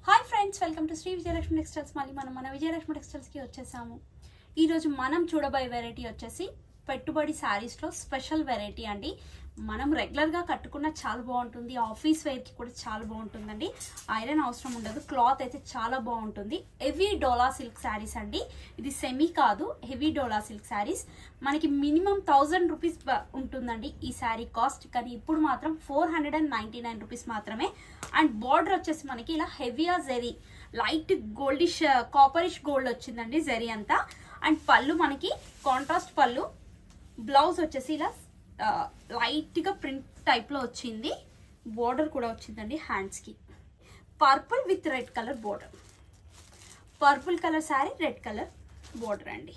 Hi friends, welcome to Shri Vijayalakshmi textiles. మళ్ళీ మనం మన విజయలక్ష్మి టెక్స్టైల్స్కి వచ్చేసాము. ఈరోజు మనం చూడబోయే వెరైటీ వచ్చేసి పెట్టుబడి శారీస్లో స్పెషల్ వెరైటీ అండి. మనం రెగ్యులర్గా కట్టుకున్న చాలా బాగుంటుంది, ఆఫీస్ వేర్కి కూడా చాలా బాగుంటుందండి. ఐరన్ అవసరం ఉండదు, క్లాత్ అయితే చాలా బాగుంటుంది. హెవీ డోలా సిల్క్ శారీస్ అండి. ఇది సెమీ కాదు, హెవీ డోలా సిల్క్ శారీస్. మనకి మినిమం 1000 రూపీస్ ఉంటుందండి ఈ శారీ కాస్ట్, కానీ ఇప్పుడు మాత్రం 499 రూపీస్ మాత్రమే. అండ్ బార్డర్ వచ్చేసి మనకి ఇలా హెవీగా జెరీ, లైట్ గోల్డిష్ కాపరిష్ గోల్డ్ వచ్చిందండి జెరీ అంతా. అండ్ పళ్ళు మనకి కాంట్రాస్ట్ పళ్ళు. బ్లౌజ్ వచ్చేసి ఇలా లైట్ గా ప్రింట్ టైప్ లో వచ్చింది. బోర్డర్ కూడా వచ్చిందండి హ్యాండ్స్ కి. Purple with red colour border. Purple colour sari, red colour border అండి.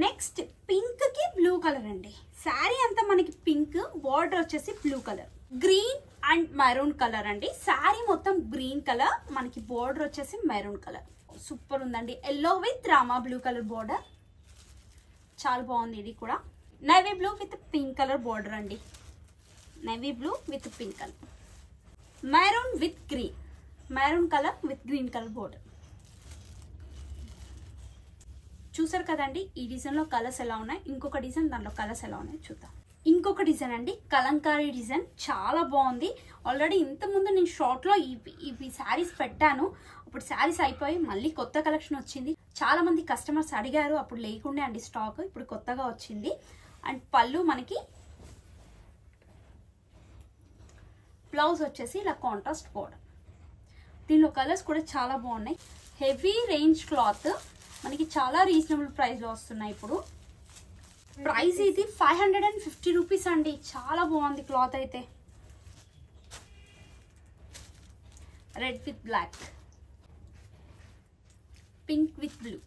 నెక్స్ట్ పింక్ కి బ్లూ కలర్ అండి. శారీ అంతా మనకి పింక్, బోర్డర్ వచ్చేసి blue colour. Green and maroon colour అండి. శారీ మొత్తం గ్రీన్ కలర్, మనకి బోర్డర్ వచ్చేసి మెరూన్ కలర్. సూపర్ ఉందండి. Yellow with rama blue colour border, చాలా బాగుంది. ఇది కూడా navy blue with pink colour border అండి. Navy blue with pink colour. Maroon with green, maroon colour with green colour border. చూసారు కదండి ఈ డిజైన్ లో కలర్స్ ఎలా ఉన్నాయి. ఇంకొక డిజైన్ దాంట్లో కలర్స్ ఎలా ఉన్నాయి చూద్దాం. ఇంకొక డిజైన్ అండి, కలంకారీ డిజైన్, చాలా బాగుంది. ఆల్రెడీ ఇంతకుముందు నేను షార్ట్ లో ఇవి శారీస్ పెట్టాను. అప్పుడు శారీస్ అయిపోయి మళ్ళీ కొత్త కలెక్షన్ వచ్చింది. చాలా మంది కస్టమర్స్ అడిగారు, అప్పుడు లేకుండే అండి స్టాక్, ఇప్పుడు కొత్తగా వచ్చింది. అండ్ పళ్ళు మనకి, బ్లౌజ్ వచ్చేసి ఇలా కాంట్రాస్ట్ బోర్డర్. దీనిలో కలర్స్ కూడా చాలా బాగున్నాయి. హెవీ రేంజ్ క్లాత్, మనకి చాలా రీజనబుల్ ప్రైస్ లో వస్తున్నాయి. ఇప్పుడు ప్రైస్ ఇది 550 రూపీస్ అండి. చాలా బాగుంది క్లాత్ అయితే. Red with black, pink with blue,